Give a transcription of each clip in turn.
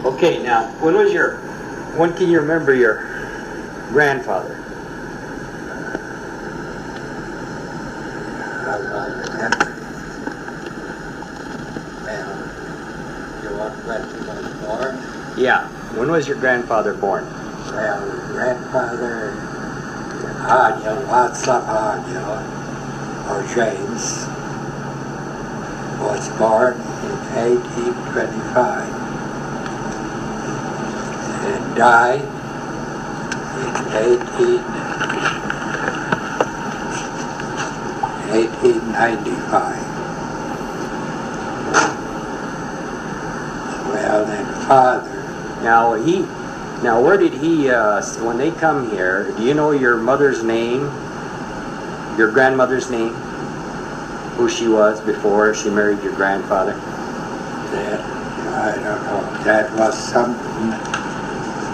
Okay, now, when can you remember your grandfather? When he was born? Yeah, when was your grandfather born? Well, grandfather, Hanel, Václav Hanel, or James, was born in 1825 and died in 1895. Well, then father. Now where did he, when they come here, do you know your mother's name? Your grandmother's name? Who she was before she married your grandfather? That, I don't know. That was something,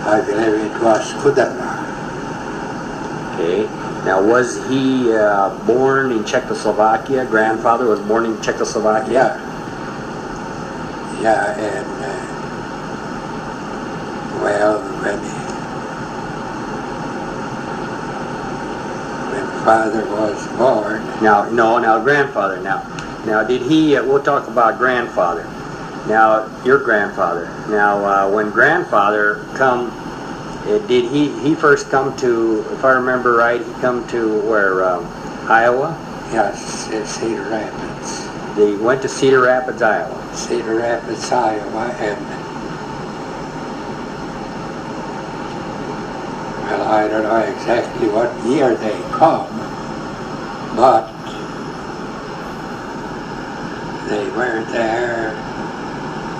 I believe it was Kudama. Okay. Now was he born in Czechoslovakia? Grandfather was born in Czechoslovakia? Yeah, and well, when father was born. Now grandfather. Now did he? We'll talk about grandfather. Now your grandfather. Now when grandfather come, did he first come to? If I remember right, he come to where Iowa. Yes, Cedar Rapids. They went to Cedar Rapids, Iowa. Cedar Rapids, Iowa, and well, I don't know exactly what year they come, but they were there.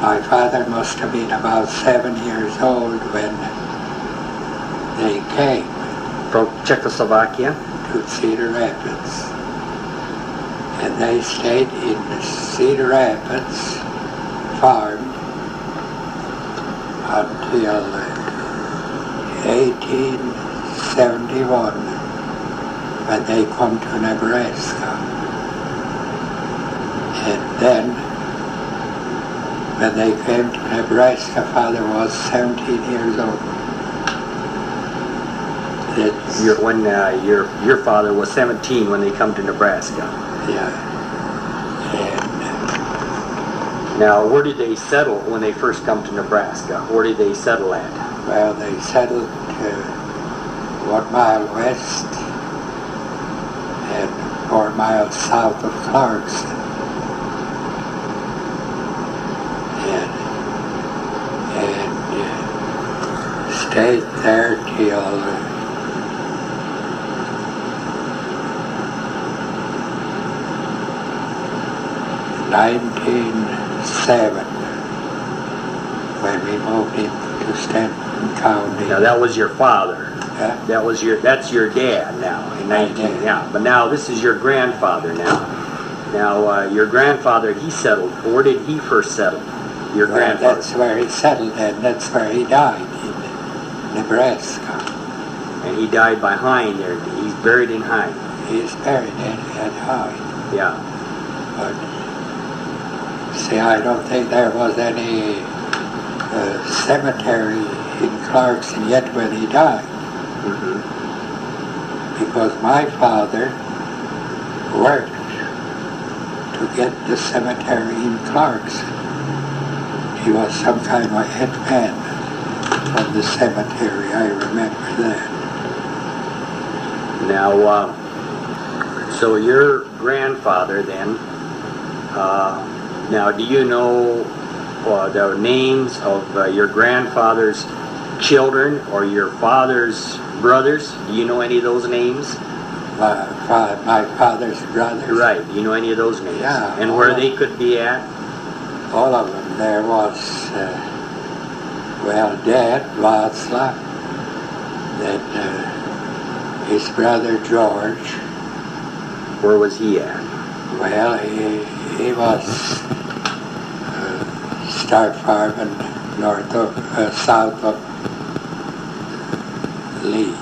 My father must have been about 7 years old when they came. From Czechoslovakia? To Cedar Rapids. And they stayed in the Cedar Rapids farm until 1871 when they come to Nebraska. And then when they came to Nebraska, father was 17 years old. Your father was 17 when they come to Nebraska. Yeah. And now, where did they settle when they first come to Nebraska? Where did they settle at? Well, they settled 1 mile west and 4 miles south of Clarkson. And stayed there till 1907 when we moved into Stanton County. Now that was your father. Yeah. That's your dad now in 19. Yeah, but now this is your grandfather now. Now your grandfather, he settled. Where did he first settle? Your grandfather. That's where he settled, and that's where he died, in Nebraska. And he died by Hine there. He's buried in Hine. He's buried at Hine. Yeah. But see, I don't think there was any cemetery in Clarkson yet when he died. Mm-hmm. Because my father worked to get the cemetery in Clarkson. He was some kind of head man from the cemetery, I remember that. Now, so your grandfather then, now do you know the names of your grandfather's children or your father's brothers? Do you know any of those names? My father's brothers. Right, do you know any of those names? Yeah. And where they could be at? All of them. There was, Dad, Václav, then his brother George. Where was he at? Well, he was start farming south of Lee.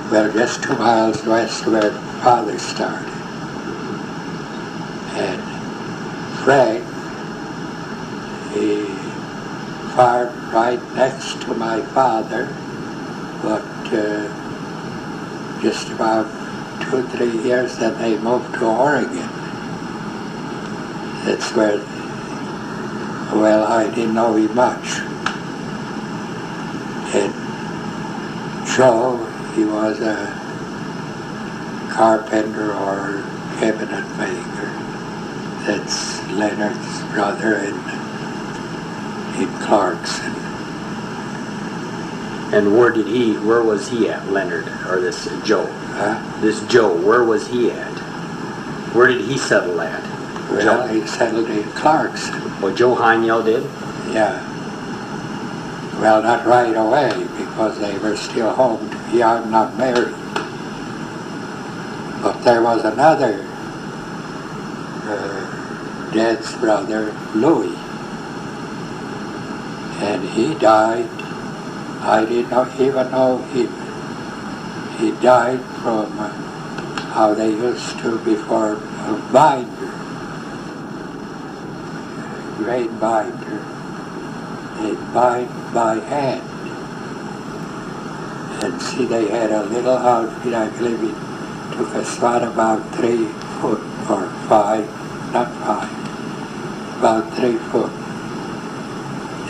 Well, just 2 miles west of where father started. And Frank farm right next to my father, but just about 2 or 3 years that they moved to Oregon. That's where, well, I didn't know him much. And Joe, he was a carpenter or cabinet maker. That's Leonard's brother in Clarkson. And where was he at, Leonard, or this Joe? This Joe, where was he at? Where did he settle at? Well, he settled in Clarkson. Oh, Joe Hanel did? Yeah. Well, not right away, because they were still home, young, not married. But there was another Dad's brother, Louis. And he died. I didn't even know him. He died from how they used to before a binder, grain binder. They bind by hand. And see, they had a little outfit, I believe it took us about 3 foot or 5, not 5, about 3 foot.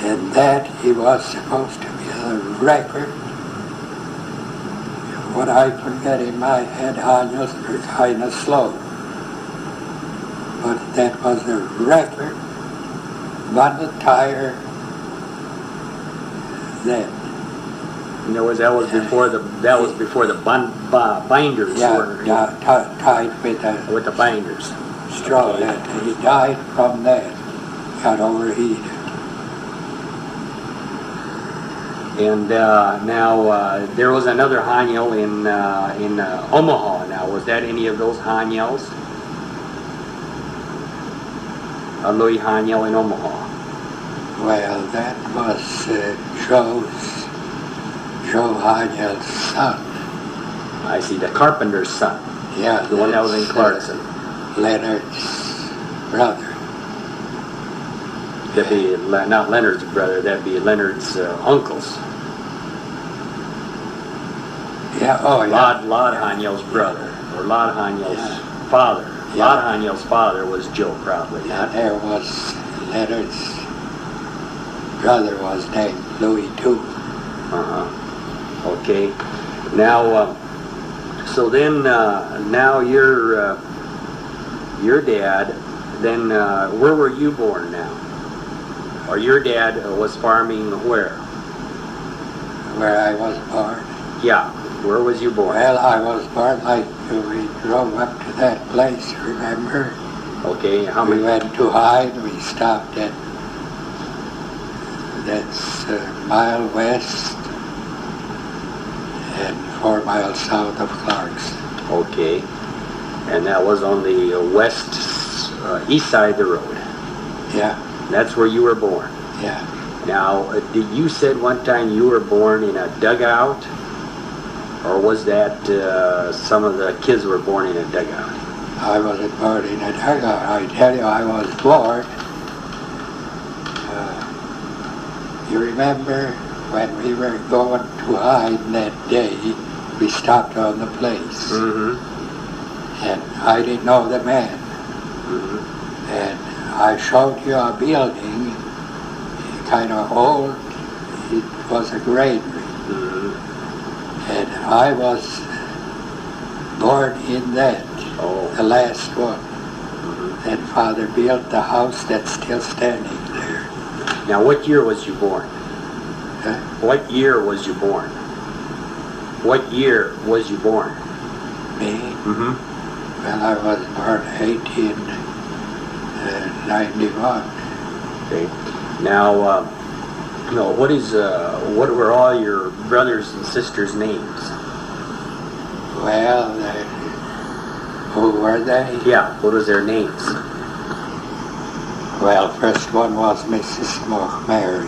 And that he was supposed to be a record. What I forget in my head, Hanels were kind of slow. But that was a record, bundle tire then. And that was before the binders were tied with the binders. straw. Okay. And he died from that. Got overheated. And now there was another Hanel in Omaha. Now, was that any of those Hanels? Louis Hanel in Omaha. Well, that was Joe Hanel's son. I see, the carpenter's son. Yeah, The one that was in Clarkson. Leonard's brother. That'd be not Leonard's brother, that'd be Leonard's uncles. Yeah, oh yeah. Lod Hanel's brother, or Lod Hanel's father. Yeah. Lod Hanel's father was Joe, probably. And there was Leonard's brother was named Louis too. Okay. Now, so then, now your dad. Then, where were you born now? Or your dad was farming where? Where I was born. Yeah. Where was you born? Well, I was born like we drove up to that place, remember? Okay. How We many? went to Hyde, we stopped at, that's a mile west and 4 miles south of Clarkson. Okay. And that was on the west, east side of the road. Yeah, That's where you were born. yeah. Now, you said one time you were born in a dugout? Or was that some of the kids were born in a dugout? I wasn't born in a dugout. I tell you, I was born. You remember when we were going to Hyde that day, we stopped on the place. Mm-hmm. And I didn't know the man. Mm-hmm. And I showed you a building, kind of old. It was a granary. Mm-hmm. And I was born in that, the last one. Mm-hmm. And Father built the house that's still standing there. Now, what year was you born? Huh? What year was you born? What year was you born? Me? Mm-hmm. Well, I was born 1891. Okay. Now, what were all your brothers and sisters' names? Well, who were they? Yeah, what was their names? Well, first one was Mrs. Mary.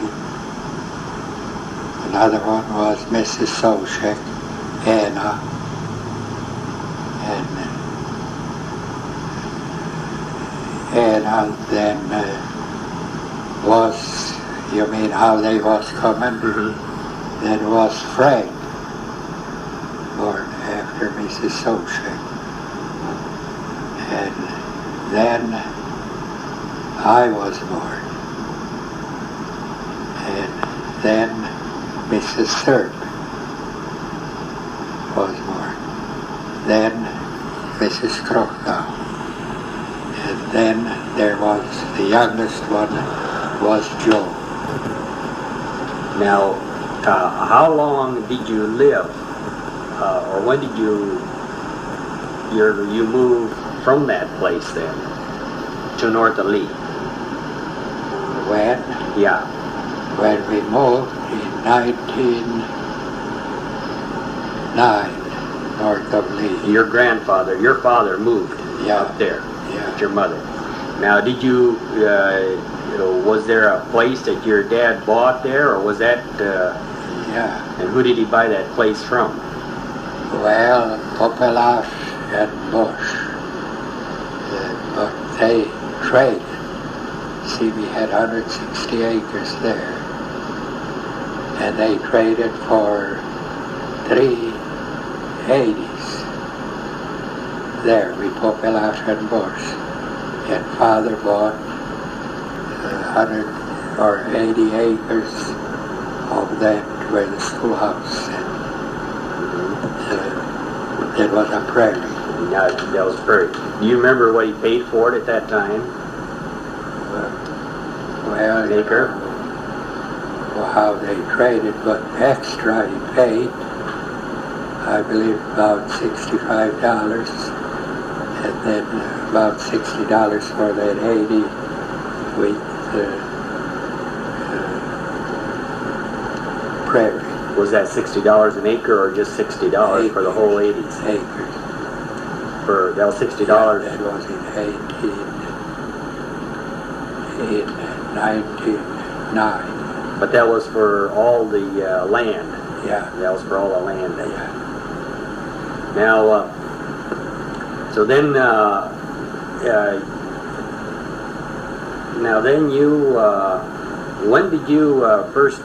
Another one was Mrs. Soshek, Anna, and Anna then was You mean how they was coming? Mm-hmm. That was Frank, born after Mrs. Sochek. And then I was born. And then Mrs. Thurp was born. Then Mrs. Krokow. And then there was, the youngest one was Joe. Now, how long did you live, or when did you move from that place then to North of Lee? When? Yeah. When we moved in 1909, north of Lee. Your father moved up there with your mother. Now, did you, was there a place that your dad bought there, or was that? Yeah. And who did he buy that place from? Well, Popelash and Bush. But they traded. See, we had 160 acres there. And they traded for 380s there with Popelash and Bush. And Father bought 180 acres of that where the schoolhouse and it was a prairie. No, that was prairie. Do you remember what he paid for it at that time? Well, an acre? Well, how they traded, but extra he paid, I believe, about $65, and then about $60 for that 80 with prairie. Was that $60 an acre, or just $60 for the whole 80s? Acres. That was $60? That was in 1909. But that was for all the land? Yeah. That was for all the land? Yeah. Now, so then, when did you first,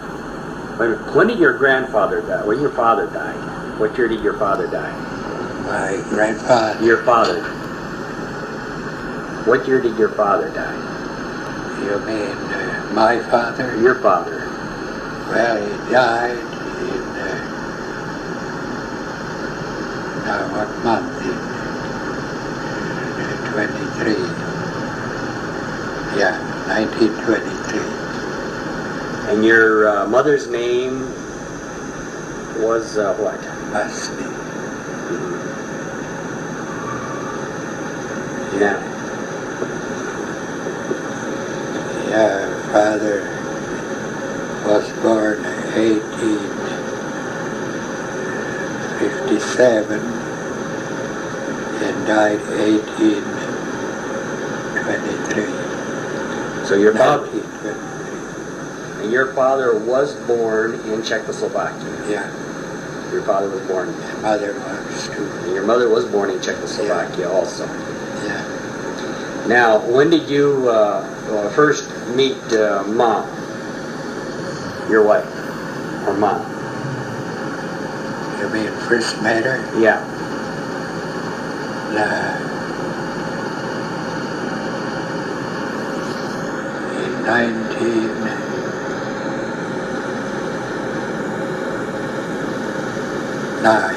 when did your grandfather die? When your father died? What year did your father die? My grandfather. Your father. What year did your father die? You mean my father? Your father. Well, he died in, now what month? In 23. Yeah, 1923. And your mother's name was what? Musty. Yeah. Yeah, father was born 1857 and died 1823. So your father, 1923. and your father was born in Czechoslovakia. Yeah. Your father was born. My mother was too. And your mother was born in Czechoslovakia also. Yeah. Now, when did you first meet Mom? Your wife, or Mom? You mean first met her? Yeah. In 1909.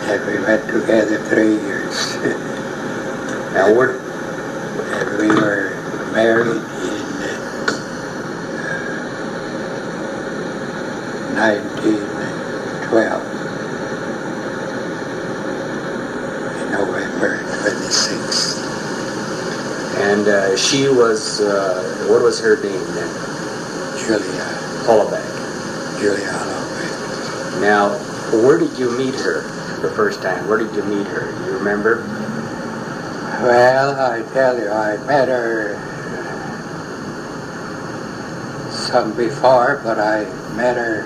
And we went together 3 years. Now, And we were married in 1912. In November 26th. and she was, what was her name then? Julia Hollaback. Holloway. Now, where did you meet her the first time? Where did you meet her? You remember? Well, I tell you, I met her some before, but I met her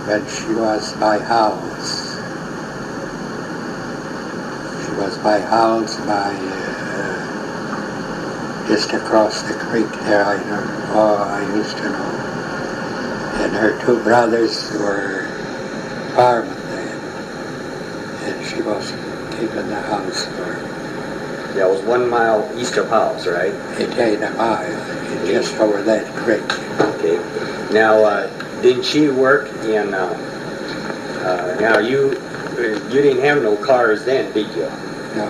when she was my house. She was my house, my just across the creek there. I used to know. And her two brothers were farming then, and she was keeping the house for her. That was 1 mile east of House, right? It ain't a mile, it's just over that creek. Okay. Now, didn't she work in? Now you didn't have no cars then, did you? No.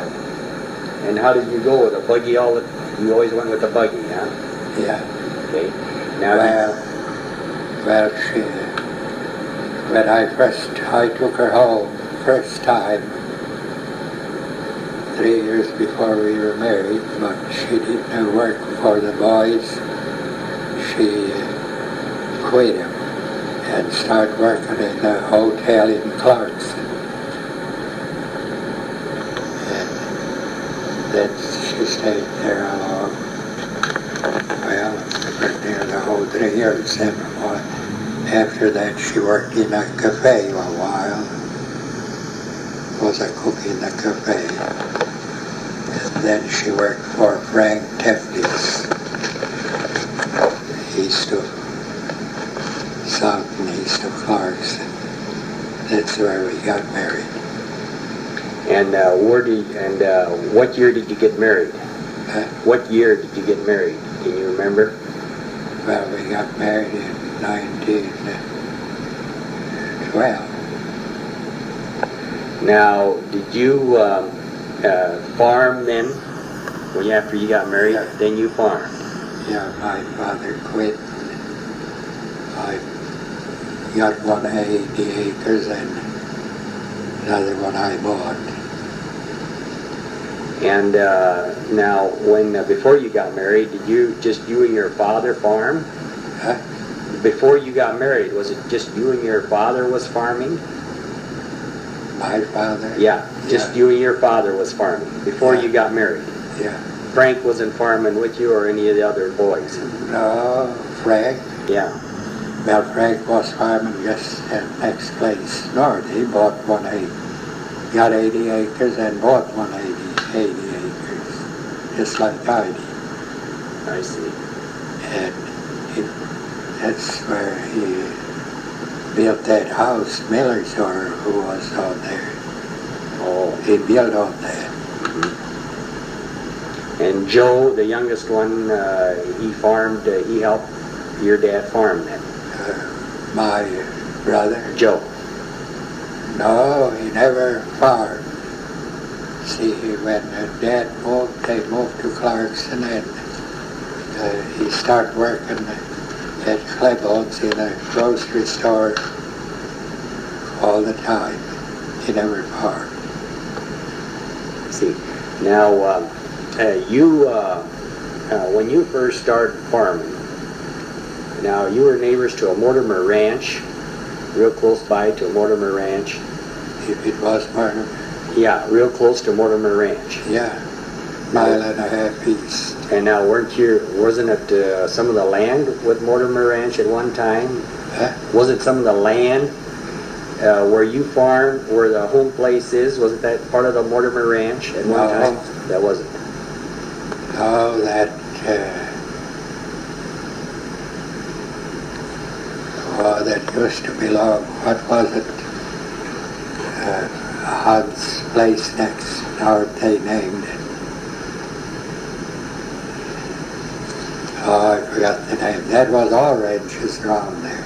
And how did you go with a buggy? You always went with a buggy, huh? Yeah. Okay. Now. Well, when I took her home first time, 3 years before we were married, but she didn't work for the boys. She quit him and started working in a hotel in Clarkson. And then she stayed there a long, well, near the whole 3 years. And after that, she worked in a cafe a while. Was a cook in the cafe. And then she worked for Frank Tefley's east of South and east of Clarkson. That's where we got married. And what year did you get married? What year did you get married? Can you remember? Well, we got married in 1912. Now, did you farm then? After you got married, Yeah. then you farmed. Yeah, my father quit. I got 180 acres and another one I bought. And now, before you got married, did you and your father farm? Huh? Before you got married, was it just you and your father was farming? My father? Yeah, just you and your father was farming before you got married. Yeah. Frank wasn't farming with you or any of the other boys? No, Frank? Yeah. Well, Frank was farming just at next place north. He bought 180. Got 80 acres and bought 80 acres, just like I did. I see. And that's where he built that house, Miller's daughter, who was on there. Oh. He built on that. Mm-hmm. And Joe, the youngest one, he farmed, he helped your dad farm then? My brother? Joe. No, he never farmed. See, when Dad moved, they moved to Clarkson, and he started working at Klebold's in a grocery store all the time. He never farmed. See, now when you first started farming, now you were neighbors to a Mortimer Ranch, real close by to a Mortimer Ranch. If it was Mortimer? Yeah, real close to Mortimer Ranch. Yeah, mile and a half east. And now wasn't it some of the land with Mortimer Ranch at one time? Huh? Was it some of the land where you farm, where the home place is? Was it that part of the Mortimer Ranch at one time? That wasn't. Oh, that used to belong, what was it? Hunt's place next door, they named it. Oh, I forgot the name. That was all ranches around there.